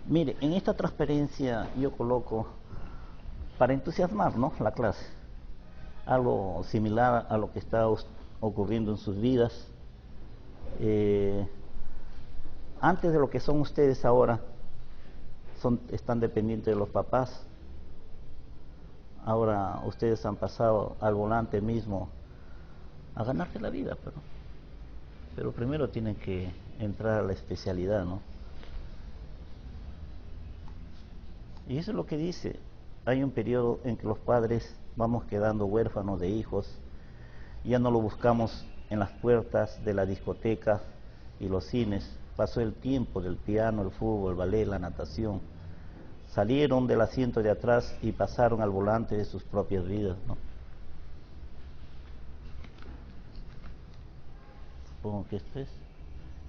Mire, en esta transparencia yo coloco, para entusiasmar, ¿no?, la clase, algo similar a lo que está ocurriendo en sus vidas. Antes de lo que son ustedes ahora, están dependientes de los papás. Ahora ustedes han pasado al volante mismo a ganarse la vida, pero primero tienen que entrar a la especialidad, ¿no? Y eso es lo que dice. Hay un periodo en que los padres vamos quedando huérfanos de hijos. Ya no lo buscamos en las puertas de las discotecas y los cines. Pasó el tiempo del piano, el fútbol, el ballet, la natación. Salieron del asiento de atrás y pasaron al volante de sus propias vidas, ¿no? Supongo que esto es.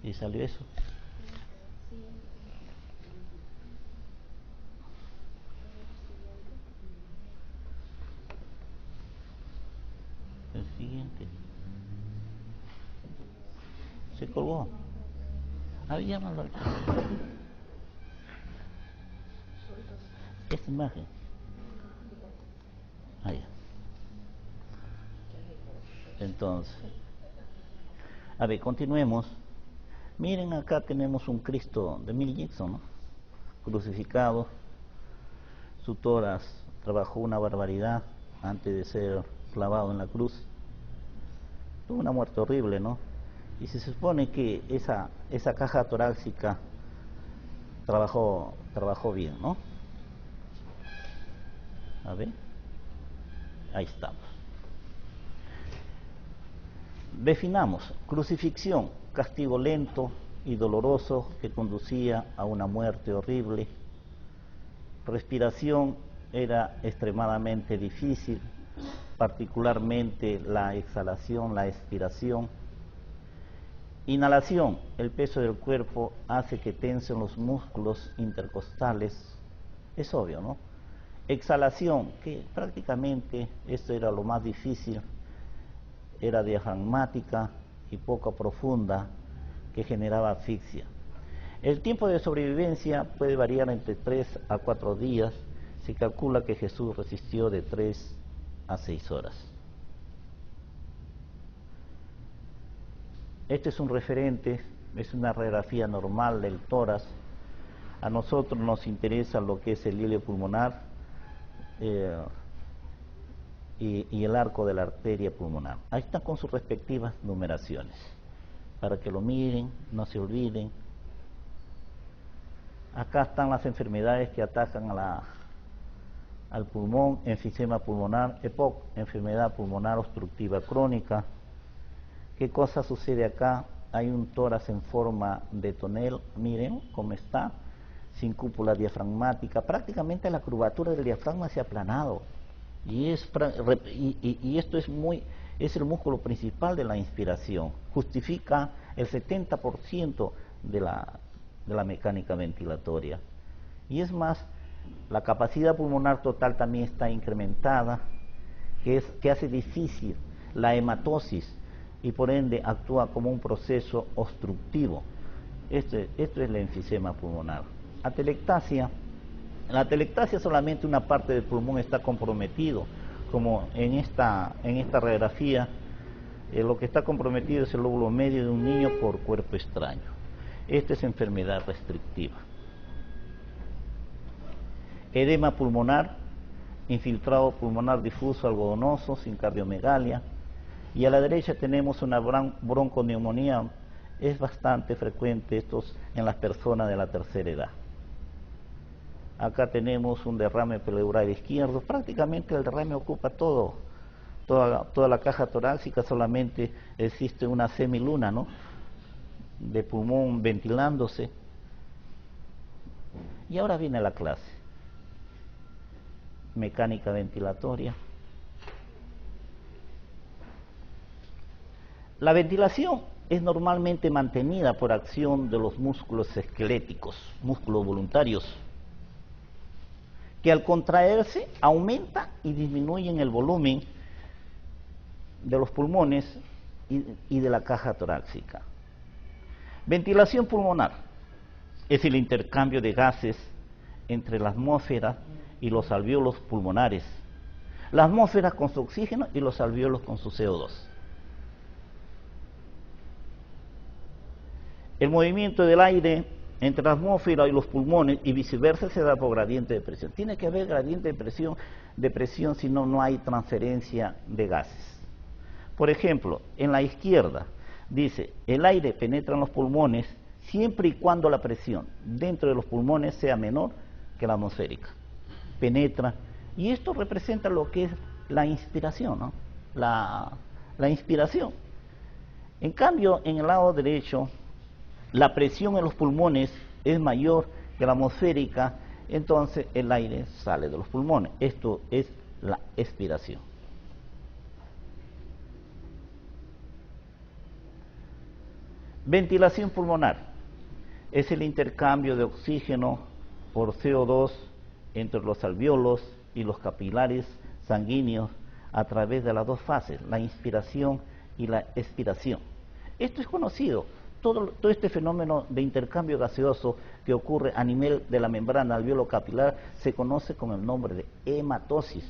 Y salió eso. El siguiente. Se colgó. Llámalo. Esta imagen. Ahí. Entonces, a ver, continuemos. Miren, acá tenemos un Cristo de Mel Gibson, ¿no?, crucificado. Su tórax trabajó una barbaridad antes de ser clavado en la cruz. Tuvo una muerte horrible, ¿no? Y se supone que esa caja torácica trabajó bien, ¿no? A ver, ahí estamos. Definamos: crucifixión, castigo lento y doloroso que conducía a una muerte horrible. Respiración era extremadamente difícil, particularmente la exhalación, la expiración. Inhalación: el peso del cuerpo hace que tensen los músculos intercostales. Es obvio, ¿no? Exhalación, que prácticamente esto era lo más difícil, era diafragmática y poco profunda, que generaba asfixia. El tiempo de sobrevivencia puede variar entre 3 a 4 días. Se calcula que Jesús resistió de 3 a 6 horas. Este es un referente, es una radiografía normal del tórax. A nosotros nos interesa lo que es el hilio pulmonar y el arco de la arteria pulmonar. Ahí están con sus respectivas numeraciones, para que lo miren, no se olviden. Acá están las enfermedades que atacan al pulmón: enfisema pulmonar, EPOC, enfermedad pulmonar obstructiva crónica. ¿Qué cosa sucede acá? Hay un tórax en forma de tonel, miren cómo está, sin cúpula diafragmática. Prácticamente la curvatura del diafragma se ha aplanado. Y esto es el músculo principal de la inspiración. Justifica el 70% de la mecánica ventilatoria. Y es más, la capacidad pulmonar total también está incrementada, que hace difícil la hematosis y por ende actúa como un proceso obstructivo. Esto es el enfisema pulmonar. Atelectasia. La atelectasia, solamente una parte del pulmón está comprometido, como en esta radiografía. Lo que está comprometido es el lóbulo medio de un niño por cuerpo extraño. Esta es enfermedad restrictiva. Edema pulmonar, infiltrado pulmonar difuso algodonoso, sin cardiomegalia. Y a la derecha tenemos una bronconeumonía. Es bastante frecuente estos en las personas de la tercera edad. Acá tenemos un derrame pleural izquierdo. Prácticamente el derrame ocupa toda la caja torácica. Solamente existe una semiluna, ¿no?, de pulmón ventilándose. Y ahora viene la clase. Mecánica ventilatoria. La ventilación es normalmente mantenida por acción de los músculos esqueléticos, músculos voluntarios, que al contraerse aumenta y disminuyen el volumen de los pulmones y de la caja torácica. Ventilación pulmonar. es el intercambio de gases entre la atmósfera y los alvéolos pulmonares. La atmósfera con su oxígeno y los alvéolos con su CO2. El movimiento del aire entre la atmósfera y los pulmones y viceversa se da por gradiente de presión. Tiene que haber gradiente de presión, si no, no hay transferencia de gases. Por ejemplo, en la izquierda dice, el aire penetra en los pulmones siempre y cuando la presión dentro de los pulmones sea menor que la atmosférica. Penetra, y esto representa lo que es la inspiración, ¿no? La inspiración. En cambio, en el lado derecho, la presión en los pulmones es mayor que la atmosférica, entonces el aire sale de los pulmones. Esto es la expiración. Ventilación pulmonar es el intercambio de oxígeno por CO2 entre los alvéolos y los capilares sanguíneos a través de las dos fases, la inspiración y la expiración. Esto es conocido. Todo este fenómeno de intercambio gaseoso que ocurre a nivel de la membrana alvéolo capilar se conoce con el nombre de hematosis.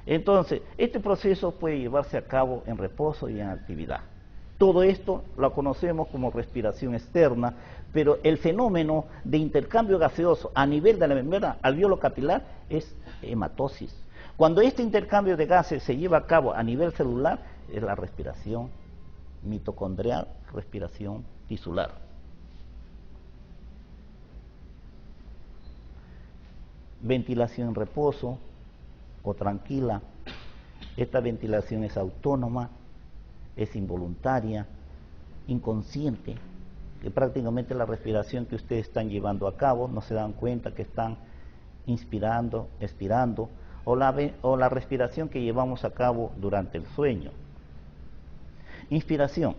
Entonces, este proceso puede llevarse a cabo en reposo y en actividad. Todo esto lo conocemos como respiración externa, pero el fenómeno de intercambio gaseoso a nivel de la membrana alvéolo capilar es hematosis. Cuando este intercambio de gases se lleva a cabo a nivel celular, es la respiración mitocondrial, respiración tisular. Ventilación en reposo o tranquila. Esta ventilación es autónoma, es involuntaria, inconsciente, que prácticamente la respiración que ustedes están llevando a cabo, no se dan cuenta que están inspirando, expirando, o la respiración que llevamos a cabo durante el sueño. Inspiración,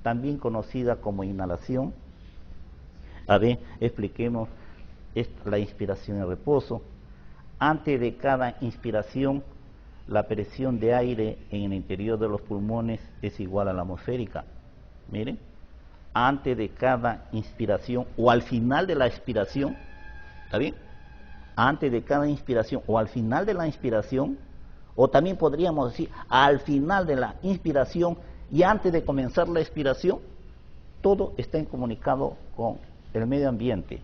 también conocida como inhalación. A ver, expliquemos la inspiración en reposo. Antes de cada inspiración, la presión de aire en el interior de los pulmones es igual a la atmosférica. Miren, antes de cada inspiración o al final de la expiración, ¿está bien? Antes de cada inspiración o al final de la inspiración, o también podríamos decir al final de la inspiración y antes de comenzar la expiración, todo está incomunicado con el medio ambiente.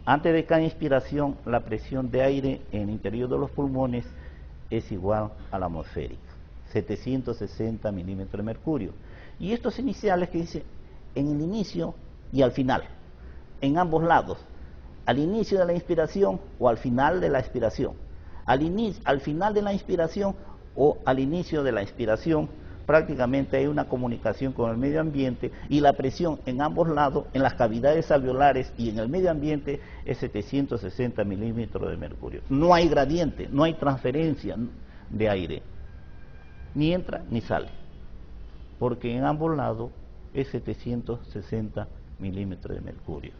Antes de cada inspiración, la presión de aire en el interior de los pulmones es igual a la atmosférica, 760 milímetros de mercurio. Y estos iniciales que dice en el inicio y al final, en ambos lados, al inicio de la inspiración o al final de la expiración, al final de la inspiración o al inicio de la expiración, prácticamente hay una comunicación con el medio ambiente y la presión en ambos lados, en las cavidades alveolares y en el medio ambiente, es 760 milímetros de mercurio. No hay gradiente, no hay transferencia de aire, ni entra ni sale, porque en ambos lados es 760 milímetros de mercurio.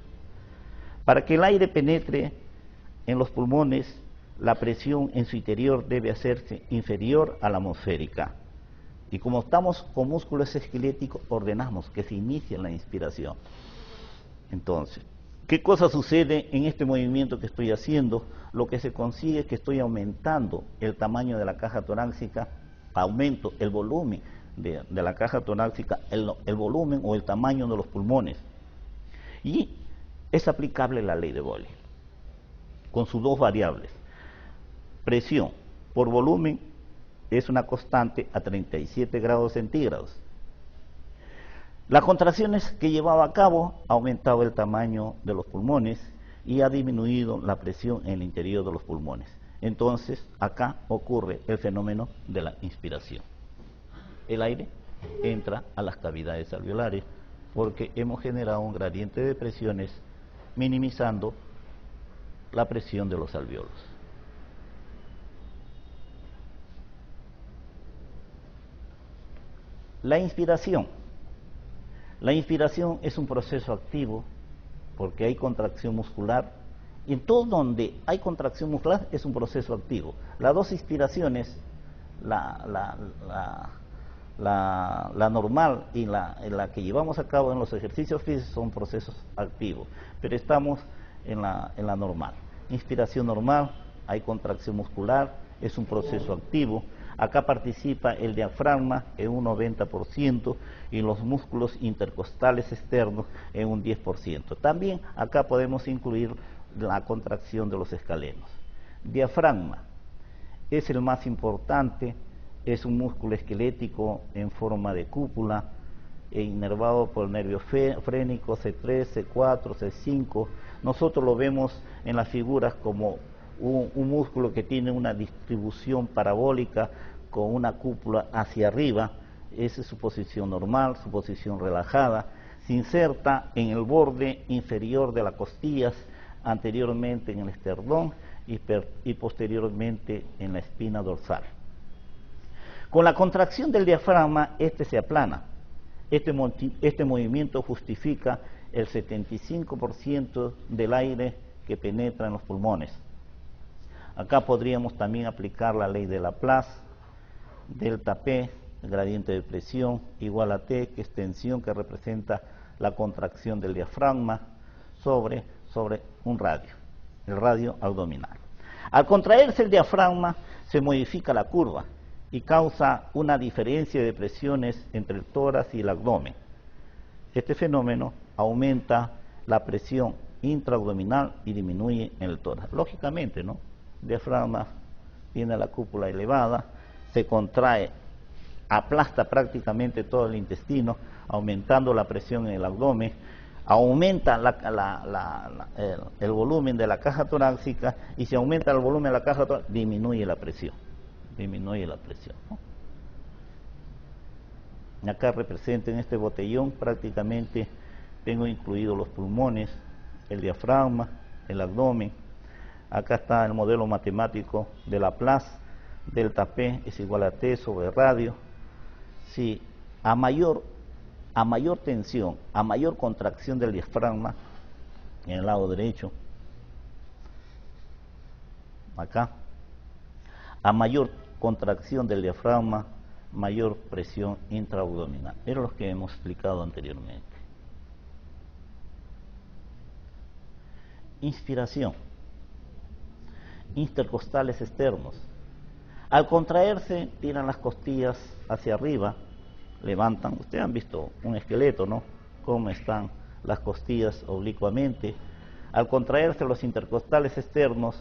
Para que el aire penetre en los pulmones, la presión en su interior debe hacerse inferior a la atmosférica. Y como estamos con músculos esqueléticos, ordenamos que se inicie la inspiración. Entonces, ¿qué cosa sucede en este movimiento que estoy haciendo? Lo que se consigue es que estoy aumentando el tamaño de la caja torácica, aumento el volumen de la caja torácica, el volumen o el tamaño de los pulmones. Y es aplicable la ley de Boyle, con sus dos variables. Presión por volumen es una constante a 37 grados centígrados. Las contracciones que llevaba a cabo ha aumentado el tamaño de los pulmones y ha disminuido la presión en el interior de los pulmones. Entonces, acá ocurre el fenómeno de la inspiración. El aire entra a las cavidades alveolares porque hemos generado un gradiente de presiones minimizando la presión de los alvéolos. La inspiración. La inspiración es un proceso activo porque hay contracción muscular. Y en todo donde hay contracción muscular es un proceso activo. Las dos inspiraciones, la La normal y la que llevamos a cabo en los ejercicios físicos son procesos activos, pero estamos en la normal. Inspiración normal, hay contracción muscular, es un proceso activo. Acá participa el diafragma en un 90% y los músculos intercostales externos en un 10%. También acá podemos incluir la contracción de los escalenos. Diafragma es el más importante, es un músculo esquelético en forma de cúpula, inervado por el nervio frénico C3, C4, C5. Nosotros lo vemos en las figuras como un músculo que tiene una distribución parabólica con una cúpula hacia arriba. Esa es su posición normal, su posición relajada. Se inserta en el borde inferior de las costillas, anteriormente en el esternón y posteriormente en la espina dorsal. Con la contracción del diafragma, este se aplana. Este movimiento justifica el 75% del aire que penetra en los pulmones. Acá podríamos también aplicar la ley de Laplace, delta P, gradiente de presión, igual a T, que es tensión que representa la contracción del diafragma sobre un radio, el radio abdominal. Al contraerse el diafragma, se modifica la curva y causa una diferencia de presiones entre el tórax y el abdomen. Este fenómeno aumenta la presión intraabdominal y disminuye en el tórax. Lógicamente, ¿no? El diafragma tiene la cúpula elevada, se contrae, aplasta prácticamente todo el intestino, aumentando la presión en el abdomen, aumenta el volumen de la caja torácica, y si aumenta el volumen de la caja torácica, disminuye la presión, ¿no? Acá represento en este botellón, prácticamente tengo incluidos los pulmones, el diafragma, el abdomen. Acá está el modelo matemático de Laplace, delta P es igual a T sobre radio. Si a mayor tensión, a mayor contracción del diafragma, en el lado derecho, acá, a mayor contracción del diafragma, mayor presión intraabdominal. Era lo que hemos explicado anteriormente. Inspiración. Intercostales externos. Al contraerse, tiran las costillas hacia arriba, levantan. Ustedes han visto un esqueleto, ¿no? Cómo están las costillas oblicuamente. Al contraerse los intercostales externos,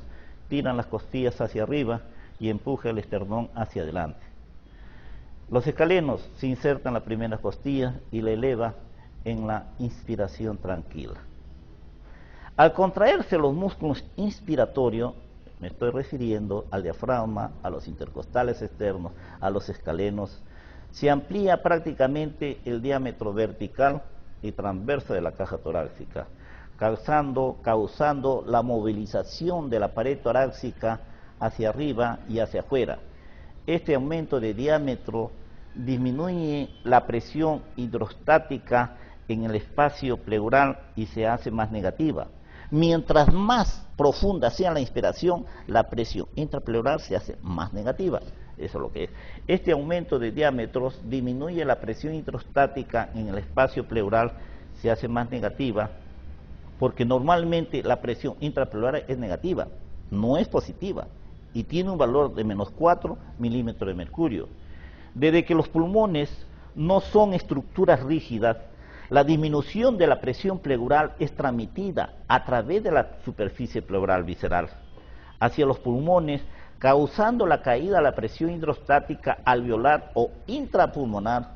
tiran las costillas hacia arriba y empuja el esternón hacia adelante. Los escalenos se insertan en la primera costilla y la eleva en la inspiración tranquila. Al contraerse los músculos inspiratorios, me estoy refiriendo al diafragma, a los intercostales externos, a los escalenos, se amplía prácticamente el diámetro vertical y transverso de la caja torácica, causando la movilización de la pared torácica hacia arriba y hacia afuera. Este aumento de diámetro disminuye la presión hidrostática en el espacio pleural y se hace más negativa. Mientras más profunda sea la inspiración, la presión intrapleural se hace más negativa. Eso es lo que es. Este aumento de diámetros disminuye la presión hidrostática en el espacio pleural, se hace más negativa, porque normalmente la presión intrapleural es negativa, no es positiva, y tiene un valor de -4 milímetros de mercurio. Desde que los pulmones no son estructuras rígidas, la disminución de la presión pleural es transmitida a través de la superficie pleural visceral hacia los pulmones, causando la caída de la presión hidrostática alveolar o intrapulmonar,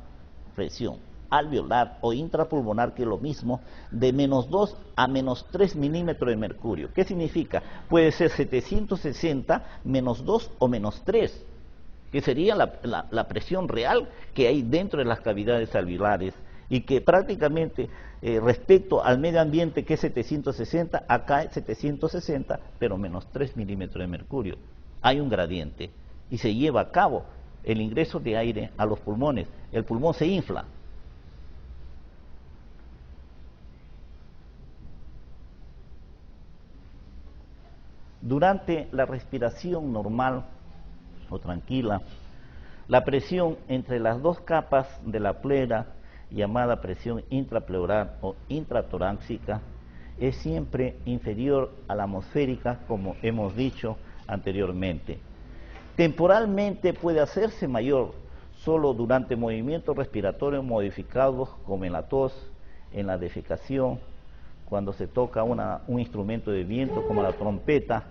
presión alveolar o intrapulmonar, que es lo mismo, de -2 a -3 milímetros de mercurio. ¿Qué significa? Puede ser 760, -2 o -3, que sería la presión real que hay dentro de las cavidades alveolares, y que prácticamente respecto al medio ambiente, que es 760, acá es 760, pero -3 milímetros de mercurio. Hay un gradiente y se lleva a cabo el ingreso de aire a los pulmones. El pulmón se infla. Durante la respiración normal o tranquila, La presión entre las dos capas de la pleura, llamada presión intrapleural o intratorácica, es siempre inferior a la atmosférica, como hemos dicho anteriormente. Temporalmente puede hacerse mayor solo durante movimientos respiratorios modificados, como en la tos, en la defecación, cuando se toca un instrumento de viento como la trompeta.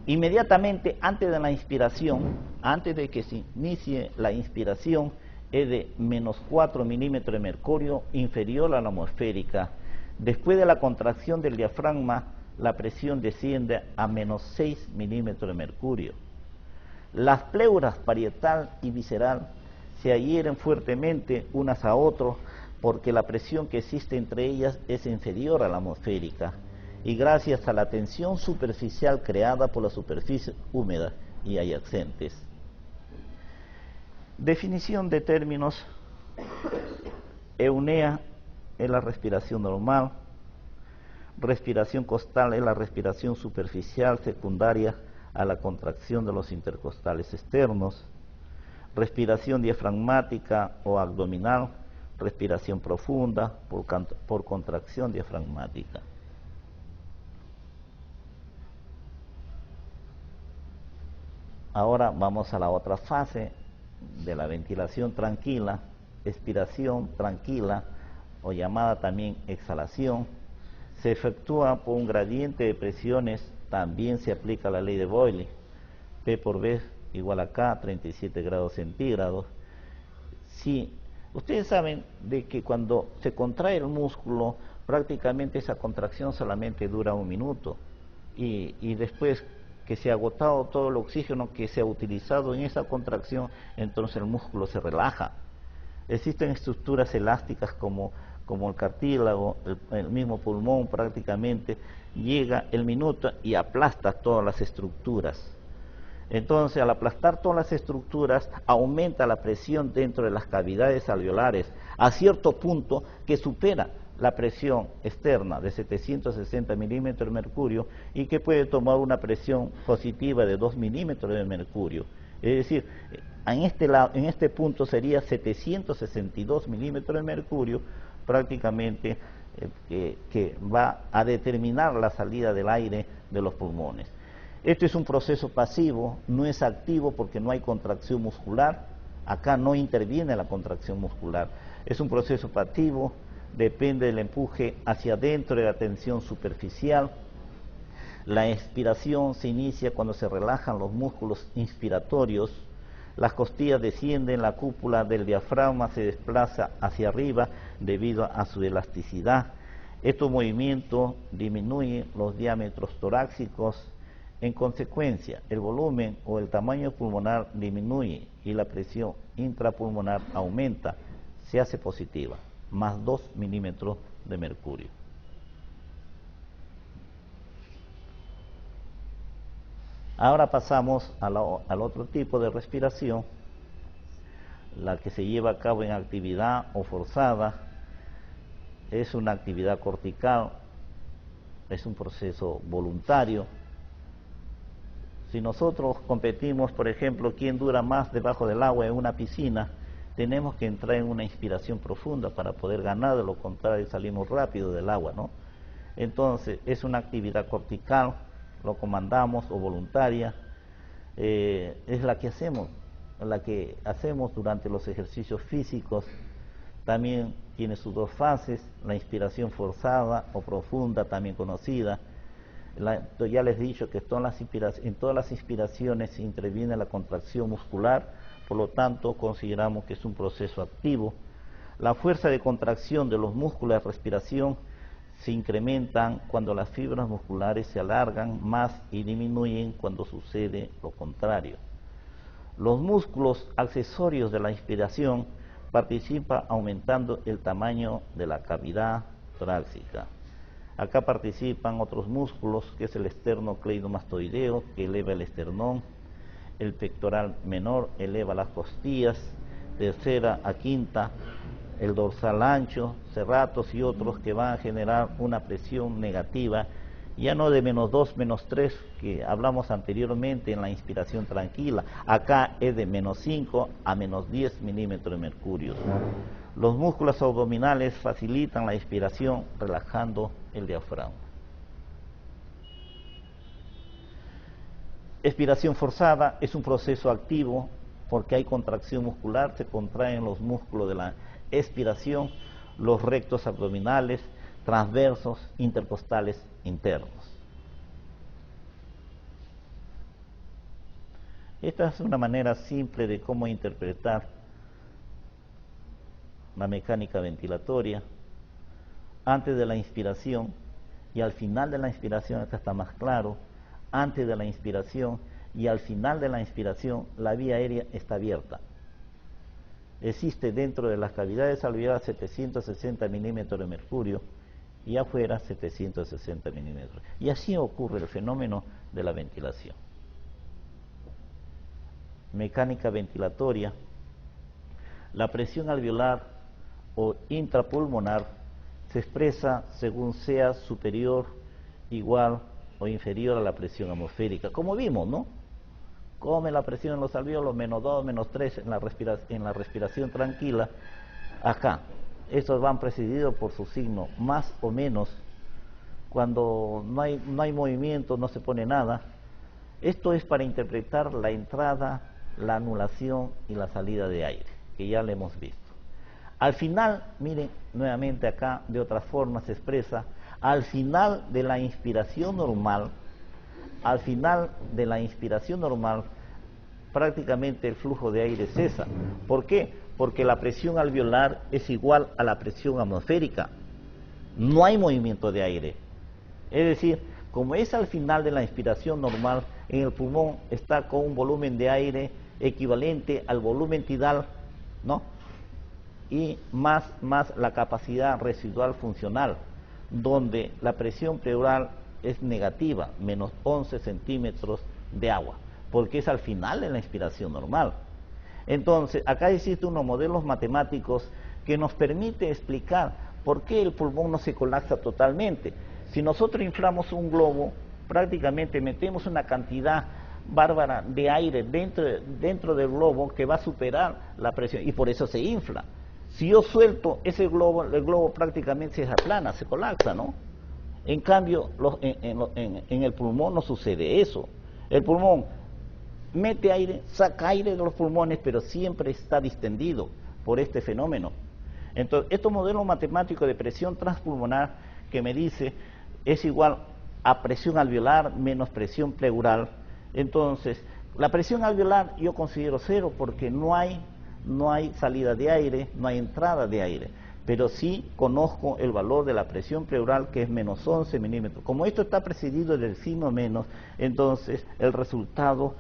Inmediatamente antes de la inspiración, antes de que se inicie la inspiración, es de menos 4 milímetros de mercurio, inferior a la atmosférica. Después de la contracción del diafragma, la presión desciende a menos 6 milímetros de mercurio. Las pleuras parietal y visceral se adhieren fuertemente unas a otras porque la presión que existe entre ellas es inferior a la atmosférica y gracias a la tensión superficial creada por las superficies húmedas y adyacentes. Definición de términos: eunea es la respiración normal, respiración costal es la respiración superficial secundaria a la contracción de los intercostales externos, respiración diafragmática o abdominal, respiración profunda por contracción diafragmática. Ahora vamos a la otra fase de la ventilación tranquila, expiración tranquila o llamada también exhalación. Se efectúa por un gradiente de presiones. También se aplica la ley de Boyle, P por V igual a K, 37 grados centígrados. Si ustedes saben de que cuando se contrae el músculo, prácticamente esa contracción solamente dura 1 minuto y después que se ha agotado todo el oxígeno que se ha utilizado en esa contracción, entonces el músculo se relaja. Existen estructuras elásticas como el cartílago, el mismo pulmón prácticamente llega el minuto y aplasta todas las estructuras. Entonces, al aplastar todas las estructuras, aumenta la presión dentro de las cavidades alveolares a cierto punto que supera la presión externa de 760 milímetros de mercurio y que puede tomar una presión positiva de 2 milímetros de mercurio. Es decir, en este punto sería 762 milímetros de mercurio prácticamente que va a determinar la salida del aire de los pulmones. Esto es un proceso pasivo, no es activo porque no hay contracción muscular. Acá no interviene la contracción muscular. Es un proceso pasivo, depende del empuje hacia adentro de la tensión superficial. La expiración se inicia cuando se relajan los músculos inspiratorios. Las costillas descienden, la cúpula del diafragma se desplaza hacia arriba debido a su elasticidad. Estos movimientos disminuyen los diámetros torácicos. En consecuencia, el volumen o el tamaño pulmonar disminuye y la presión intrapulmonar aumenta, se hace positiva, más 2 milímetros de mercurio. Ahora pasamos al otro tipo de respiración, la que se lleva a cabo en actividad o forzada. Es una actividad cortical, es un proceso voluntario. Si nosotros competimos, por ejemplo, quién dura más debajo del agua en una piscina, tenemos que entrar en una inspiración profunda para poder ganar, de lo contrario salimos rápido del agua, ¿no? Entonces, es una actividad cortical, lo comandamos o voluntaria, es la que hacemos durante los ejercicios físicos. También tiene sus dos fases, la inspiración forzada o profunda, también conocida. Ya les he dicho que en todas las inspiraciones interviene la contracción muscular, por lo tanto consideramos que es un proceso activo. La fuerza de contracción de los músculos de respiración se incrementan cuando las fibras musculares se alargan más y disminuyen cuando sucede lo contrario. Los músculos accesorios de la inspiración participan aumentando el tamaño de la cavidad torácica. Acá participan otros músculos, que es el esternocleidomastoideo, que eleva el esternón, el pectoral menor eleva las costillas, tercera a quinta, el dorsal ancho, serratos y otros que van a generar una presión negativa Ya no de -2, -3 que hablamos anteriormente en la inspiración tranquila. Acá es de -5 a -10 milímetros de mercurio. Los músculos abdominales facilitan la inspiración relajando el diafragma. Expiración forzada es un proceso activo porque hay contracción muscular, se contraen los músculos de la expiración, los rectos abdominales, transversos, intercostales internos. Esta es una manera simple de cómo interpretar la mecánica ventilatoria antes de la inspiración y al final de la inspiración. Acá está más claro. Antes de la inspiración y al final de la inspiración, la vía aérea está abierta. Existe dentro de las cavidades alveolares 760 milímetros de mercurio y afuera 760 milímetros. Y así ocurre el fenómeno de la ventilación. Mecánica ventilatoria. La presión alveolar o intrapulmonar se expresa según sea superior, igual o inferior a la presión atmosférica, como vimos, ¿no? Come la presión en los alvéolos, -2, -3 en la respiración tranquila. Acá, estos van precedidos por su signo más o menos. Cuando no hay movimiento, no se pone nada. Esto es para interpretar la entrada, la anulación y la salida de aire, que ya lo hemos visto. Al final, miren, nuevamente acá de otra forma se expresa, al final de la inspiración normal, prácticamente el flujo de aire cesa. ¿Por qué? Porque la presión alveolar es igual a la presión atmosférica. No hay movimiento de aire. Es decir, como es al final de la inspiración normal, en el pulmón está con un volumen de aire equivalente al volumen tidal, ¿no? Y más la capacidad residual funcional, donde la presión pleural es negativa, -11 centímetros de agua, porque es al final de la inspiración normal. Entonces, acá existen unos modelos matemáticos que nos permite explicar por qué el pulmón no se colapsa totalmente. Si nosotros inflamos un globo, prácticamente metemos una cantidad bárbara de aire dentro del globo que va a superar la presión y por eso se infla. Si yo suelto ese globo, el globo prácticamente se aplana, se colapsa, ¿no? En cambio, en el pulmón no sucede eso. El pulmón mete aire, saca aire de los pulmones, pero siempre está distendido por este fenómeno. Entonces, estos modelos matemáticos de presión transpulmonar que me dice es igual a presión alveolar menos presión pleural. Entonces, la presión alveolar yo considero 0 porque no hay salida de aire, no hay entrada de aire, pero sí conozco el valor de la presión pleural, que es -11 milímetros. Como esto está precedido del signo menos, entonces el resultado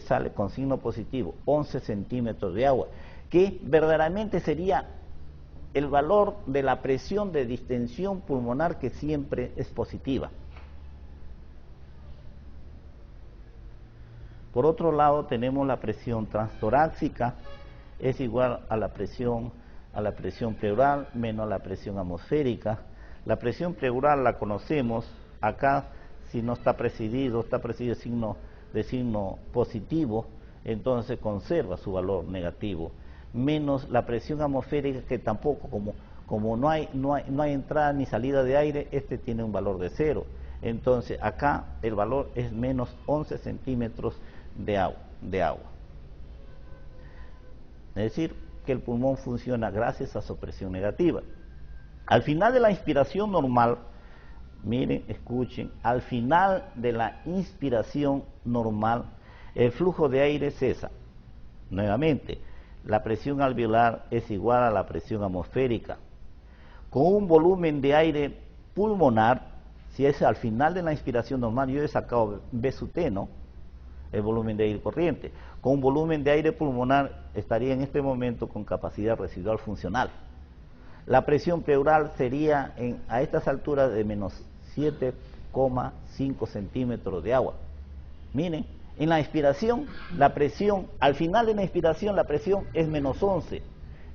sale con signo positivo, 11 centímetros de agua, que verdaderamente sería el valor de la presión de distensión pulmonar, que siempre es positiva. Por otro lado, tenemos la presión transtorácica, es igual a la presión pleural menos la presión atmosférica. La presión pleural la conocemos, acá si no está presidido de signo positivo, entonces conserva su valor negativo, menos la presión atmosférica, que tampoco, como no hay entrada ni salida de aire, este tiene un valor de 0. Entonces acá el valor es -11 centímetros de agua. Es decir, que el pulmón funciona gracias a su presión negativa. Al final de la inspiración normal, miren, escuchen, al final de la inspiración normal, el flujo de aire cesa. Nuevamente, la presión alveolar es igual a la presión atmosférica. Con un volumen de aire pulmonar, si es al final de la inspiración normal, yo he sacado B sub T, ¿no? El volumen de aire corriente. Con un volumen de aire pulmonar estaría en este momento con capacidad residual funcional. La presión pleural sería a estas alturas de -7,5 centímetros de agua. Miren, en la inspiración, la presión, al final de la inspiración, la presión es -11.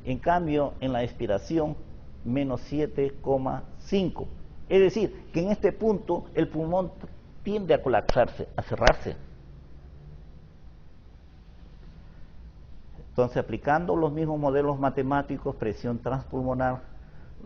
En cambio, en la expiración, -7,5. Es decir, que en este punto el pulmón tiende a colapsarse, a cerrarse. Entonces, aplicando los mismos modelos matemáticos, presión transpulmonar,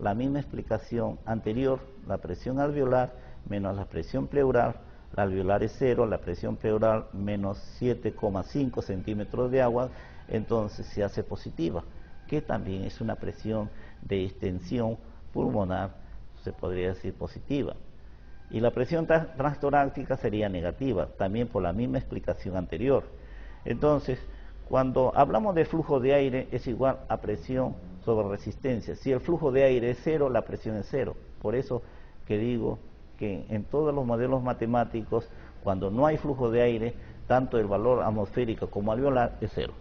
la misma explicación anterior, la presión alveolar menos la presión pleural, la alveolar es 0, la presión pleural menos 7,5 centímetros de agua, entonces se hace positiva, que también es una presión de extensión pulmonar, se podría decir positiva. Y la presión transtorácica sería negativa, también por la misma explicación anterior. Entonces, cuando hablamos de flujo de aire es igual a presión sobre resistencia. Si el flujo de aire es 0, la presión es 0. Por eso que digo que en todos los modelos matemáticos, cuando no hay flujo de aire, tanto el valor atmosférico como alveolar es 0.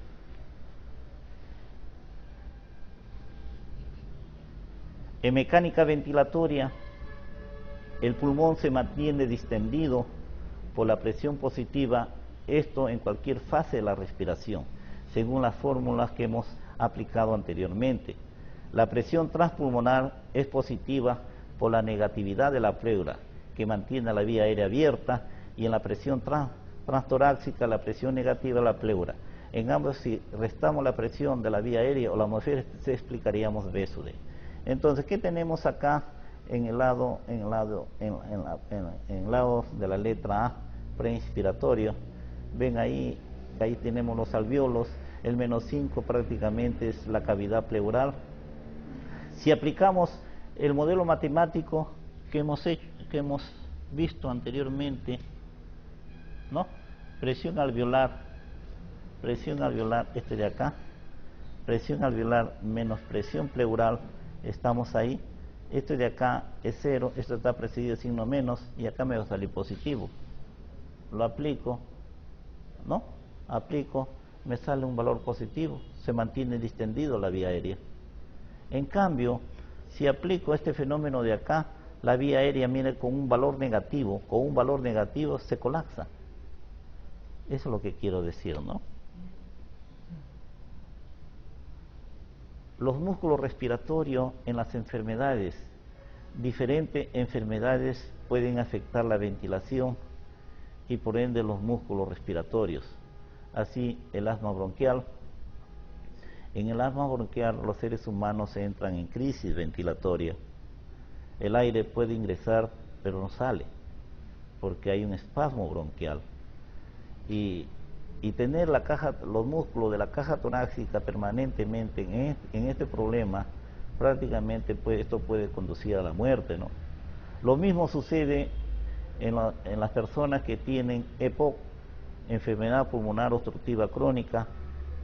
En mecánica ventilatoria, el pulmón se mantiene distendido por la presión positiva, esto en cualquier fase de la respiración, según las fórmulas que hemos aplicado anteriormente. La presión transpulmonar es positiva por la negatividad de la pleura, que mantiene la vía aérea abierta, y en la presión transtorácica la presión negativa de la pleura. En ambos, si restamos la presión de la vía aérea o la atmósfera, se explicaríamos B sub D. Entonces, ¿qué tenemos acá en el lado de la letra A, preinspiratorio? Ven ahí tenemos los alvéolos, el menos 5 prácticamente es la cavidad pleural. Si aplicamos el modelo matemático que hemos visto anteriormente, ¿no? Presión alveolar, este de acá, presión alveolar menos presión pleural, estamos ahí. Este de acá es 0, esto está precedido de signo menos, y acá me va a salir positivo. Lo aplico, ¿no? Aplico, me sale un valor positivo, se mantiene distendido la vía aérea. En cambio, si aplico este fenómeno de acá, la vía aérea, mire, con un valor negativo se colapsa. Eso es lo que quiero decir, ¿no? Los músculos respiratorios en las enfermedades, diferentes enfermedades pueden afectar la ventilación y por ende los músculos respiratorios. Así, el asma bronquial. En el asma bronquial los seres humanos entran en crisis ventilatoria. El aire puede ingresar pero no sale porque hay un espasmo bronquial. Y tener los músculos de la caja torácica permanentemente en este problema, prácticamente esto puede conducir a la muerte, ¿no? Lo mismo sucede en las personas que tienen EPOC, enfermedad pulmonar obstructiva crónica,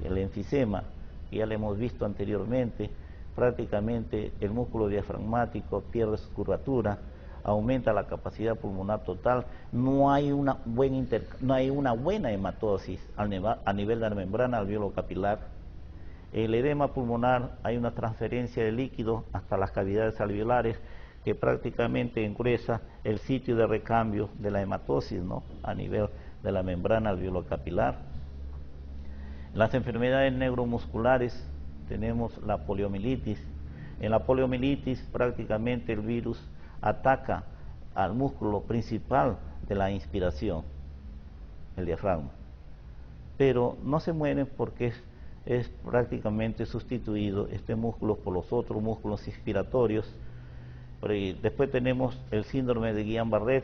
el enfisema, que ya lo hemos visto anteriormente. Prácticamente el músculo diafragmático pierde su curvatura, aumenta la capacidad pulmonar total, no hay una buena hematosis a nivel de la membrana alveolo-capilar. El edema pulmonar, hay una transferencia de líquido hasta las cavidades alveolares que prácticamente engruesa el sitio de recambio de la hematosis, ¿no?, a nivel de la membrana alveolo-capilar. Las enfermedades neuromusculares tenemos la poliomielitis. En la poliomielitis prácticamente el virus ataca al músculo principal de la inspiración, el diafragma, pero no se mueren porque es prácticamente sustituido este músculo por los otros músculos inspiratorios. Después tenemos el síndrome de Guillain-Barré.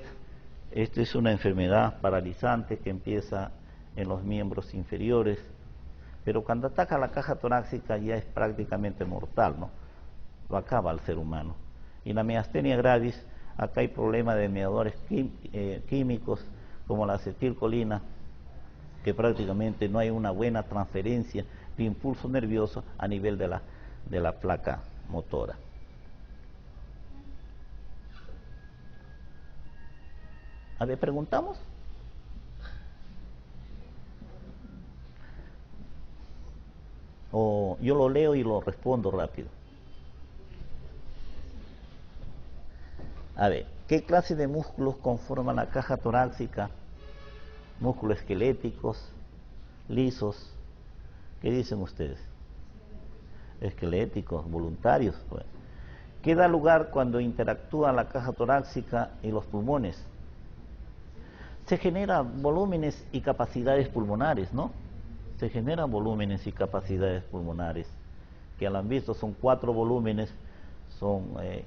Esta es una enfermedad paralizante que empieza en los miembros inferiores, pero cuando ataca la caja torácica ya es prácticamente mortal, ¿no? Lo acaba al ser humano. Y la miastenia gravis, acá hay problemas de mediadores químicos como la acetilcolina, que prácticamente no hay una buena transferencia de impulso nervioso a nivel de la placa motora. A ver, ¿preguntamos? O yo lo leo y lo respondo rápido. A ver, ¿qué clase de músculos conforman la caja torácica? Músculos esqueléticos, lisos. ¿Qué dicen ustedes? Esqueléticos, voluntarios, pues. ¿Qué da lugar cuando interactúa la caja torácica y los pulmones? Se generan volúmenes y capacidades pulmonares, ¿no? Se generan volúmenes y capacidades pulmonares, que al han visto son 4 volúmenes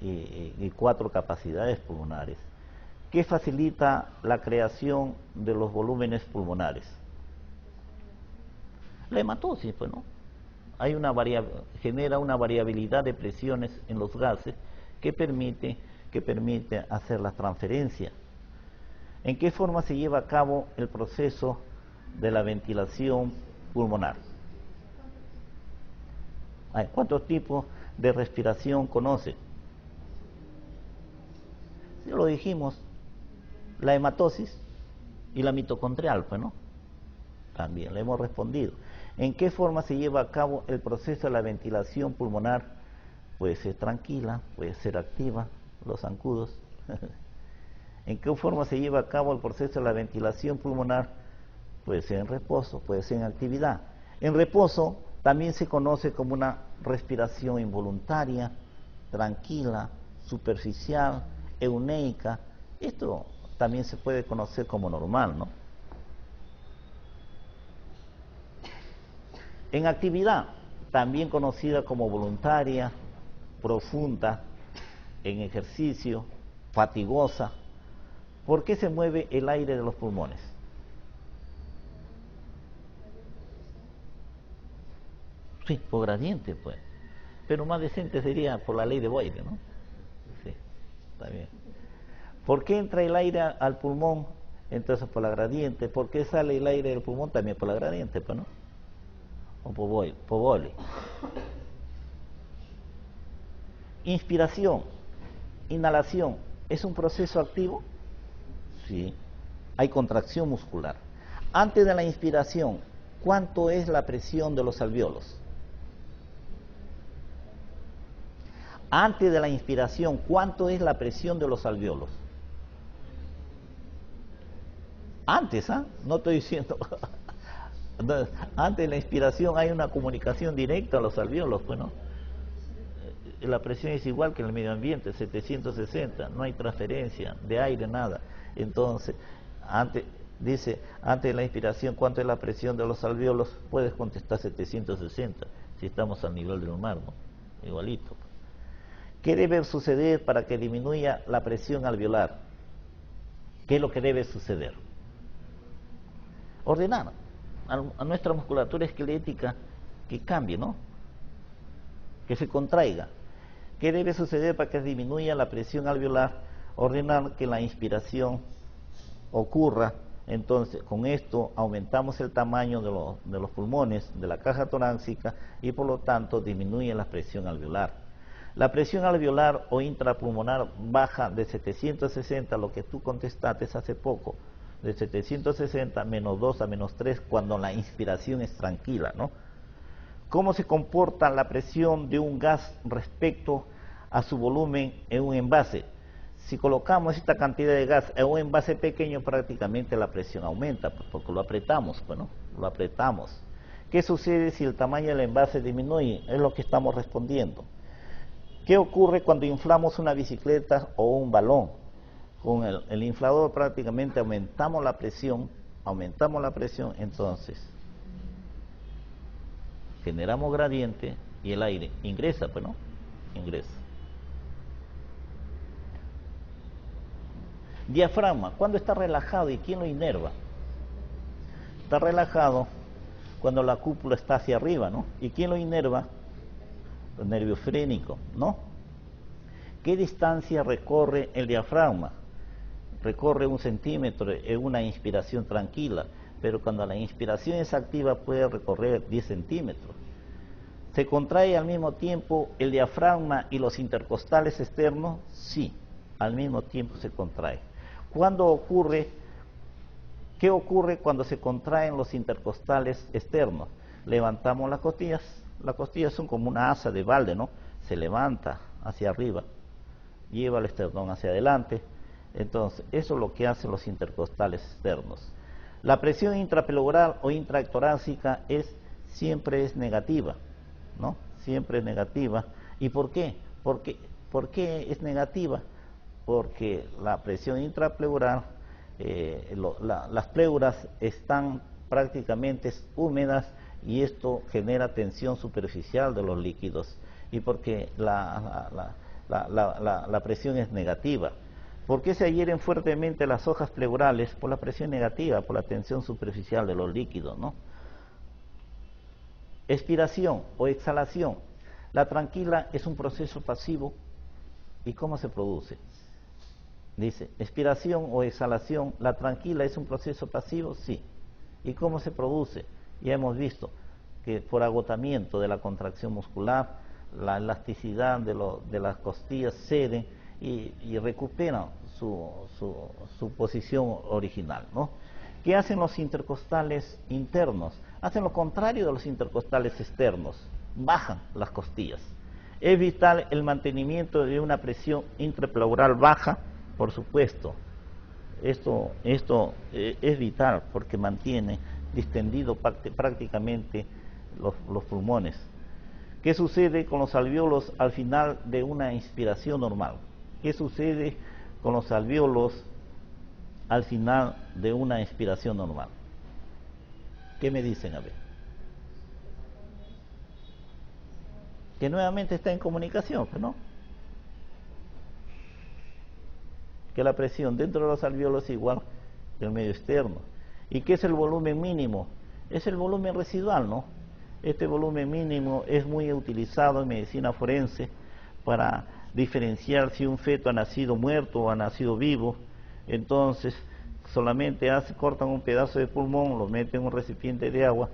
y 4 capacidades pulmonares. ¿Qué facilita la creación de los volúmenes pulmonares? La hematosis, pues, ¿no? Genera una variabilidad de presiones en los gases que permite hacer la transferencia. ¿En qué forma se lleva a cabo el proceso de la ventilación pulmonar? ¿Cuántos tipos de respiración conoce? Ya lo dijimos, la hematosis y la mitocondrial, pues, ¿no? También le hemos respondido. ¿En qué forma se lleva a cabo el proceso de la ventilación pulmonar? Puede ser tranquila, puede ser activa, los zancudos. ¿En qué forma se lleva a cabo el proceso de la ventilación pulmonar? Puede ser en reposo, puede ser en actividad. En reposo también se conoce como una respiración involuntaria, tranquila, superficial, euneica. Esto también se puede conocer como normal, ¿no? En actividad, también conocida como voluntaria, profunda, en ejercicio, fatigosa. ¿Por qué se mueve el aire de los pulmones? Sí, por gradiente, pues. Pero más decente sería por la ley de Boyle, ¿no? Sí, está bien. ¿Por qué entra el aire al pulmón? Entonces por la gradiente. ¿Por qué sale el aire del pulmón? También por la gradiente, pues, ¿no? O por Boyle. Inspiración, inhalación, ¿es un proceso activo? Sí. Hay contracción muscular. Antes de la inspiración, ¿cuánto es la presión de los alvéolos? Antes de la inspiración, ¿cuánto es la presión de los alvéolos? Antes, ¿ah? No estoy diciendo. Antes de la inspiración hay una comunicación directa a los alvéolos, pues, ¿no? La presión es igual que en el medio ambiente, 760, no hay transferencia de aire, nada. Entonces, antes de la inspiración, ¿cuánto es la presión de los alvéolos? Puedes contestar 760, si estamos al nivel del mar, ¿no? Igualito. ¿Qué debe suceder para que disminuya la presión alveolar? ¿Qué es lo que debe suceder? Ordenar a nuestra musculatura esquelética que cambie, ¿no? Que se contraiga. ¿Qué debe suceder para que disminuya la presión alveolar? Ordenar que la inspiración ocurra. Entonces, con esto aumentamos el tamaño de los pulmones, de la caja torácica, y por lo tanto disminuye la presión alveolar. La presión alveolar o intrapulmonar baja de 760, lo que tú contestaste hace poco, de 760 menos 2 a menos 3, cuando la inspiración es tranquila, ¿no? ¿Cómo se comporta la presión de un gas respecto a su volumen en un envase? Si colocamos esta cantidad de gas en un envase pequeño, prácticamente la presión aumenta, porque lo apretamos, pues, ¿no? Lo apretamos. ¿Qué sucede si el tamaño del envase disminuye? Es lo que estamos respondiendo. ¿Qué ocurre cuando inflamos una bicicleta o un balón? Con el inflador prácticamente aumentamos la presión, entonces generamos gradiente y el aire ingresa, pues, ¿no? Ingresa. Diafragma, ¿cuándo está relajado y quién lo inerva? Está relajado cuando la cúpula está hacia arriba, ¿no? ¿Y quién lo inerva? El nervio frénico, ¿no? ¿Qué distancia recorre el diafragma? Recorre 1 centímetro en una inspiración tranquila, pero cuando la inspiración es activa puede recorrer 10 centímetros. ¿Se contrae al mismo tiempo el diafragma y los intercostales externos? Sí, al mismo tiempo se contrae. ¿Qué ocurre cuando se contraen los intercostales externos? Levantamos las costillas son como una asa de balde, ¿no? Se levanta hacia arriba, lleva el esternón hacia adelante. Entonces, eso es lo que hacen los intercostales externos. La presión intrapleural o intratorácica siempre es negativa, ¿no? Siempre es negativa. ¿Y por qué? ¿Por ¿Por qué es negativa? Porque la presión intrapleural, las pleuras están prácticamente húmedas y esto genera tensión superficial de los líquidos, y porque la presión es negativa. ¿Por qué se adhieren fuertemente las hojas pleurales? Por la presión negativa, por la tensión superficial de los líquidos, ¿no? Expiración o exhalación. La tranquila es un proceso pasivo. ¿Y cómo se produce? Dice, expiración o exhalación, la tranquila es un proceso pasivo, sí. ¿Y cómo se produce? Ya hemos visto que por agotamiento de la contracción muscular, la elasticidad de las costillas ceden y recuperan su posición original, ¿no? ¿Qué hacen los intercostales internos? Hacen lo contrario de los intercostales externos, bajan las costillas. Es vital el mantenimiento de una presión intrapleural baja, por supuesto. Esto es vital porque mantiene distendido prácticamente los pulmones. ¿Qué sucede con los alvéolos al final de una inspiración normal? ¿Qué sucede con los alvéolos al final de una inspiración normal? ¿Qué me dicen? A ver. Que nuevamente está en comunicación, ¿no? Que la presión dentro de los alvéolos es igual que el medio externo. ¿Y qué es el volumen mínimo? Es el volumen residual, ¿no? Este volumen mínimo es muy utilizado en medicina forense para diferenciar si un feto ha nacido muerto o ha nacido vivo. Entonces, solamente cortan un pedazo de pulmón, lo meten en un recipiente de agua.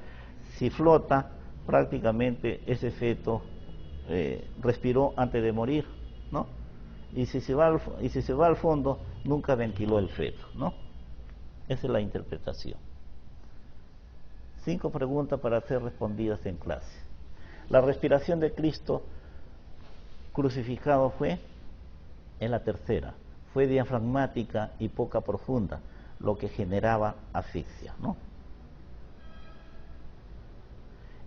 Si flota, prácticamente ese feto respiró antes de morir, ¿no? Y si se va al fondo, nunca ventiló el feto, ¿no? Esa es la interpretación. 5 preguntas para ser respondidas en clase. La respiración de Cristo crucificado fue en la tercera. Fue diafragmática y poca profunda, lo que generaba asfixia, ¿no?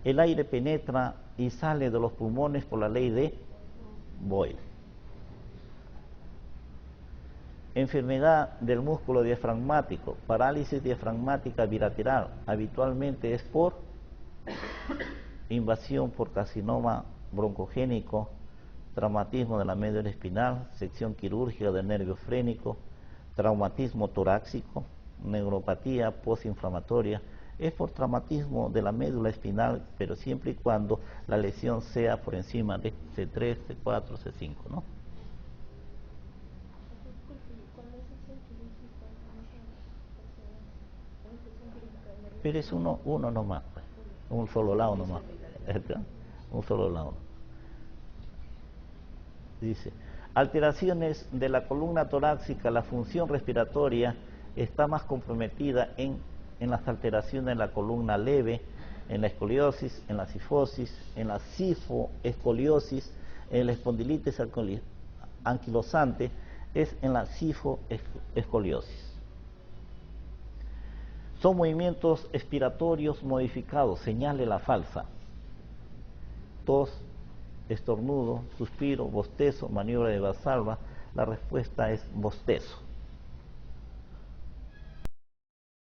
El aire penetra y sale de los pulmones por la ley de Boyle. Enfermedad del músculo diafragmático, parálisis diafragmática bilateral, habitualmente es por invasión por carcinoma broncogénico, traumatismo de la médula espinal, sección quirúrgica del nervio frénico, traumatismo torácico, neuropatía postinflamatoria. Es por traumatismo de la médula espinal, pero siempre y cuando la lesión sea por encima de C3, C4, C5, ¿no? Pero es uno nomás, pues. Un solo lado nomás. Un solo lado. Dice, alteraciones de la columna torácica, la función respiratoria está más comprometida en las alteraciones de la columna leve, en la escoliosis, en la cifosis, en la cifoescoliosis, en la espondilitis anquilosante, es en la cifoescoliosis. Son movimientos expiratorios modificados, señale la falsa. Tos, estornudo, suspiro, bostezo, maniobra de Valsalva. La respuesta es bostezo.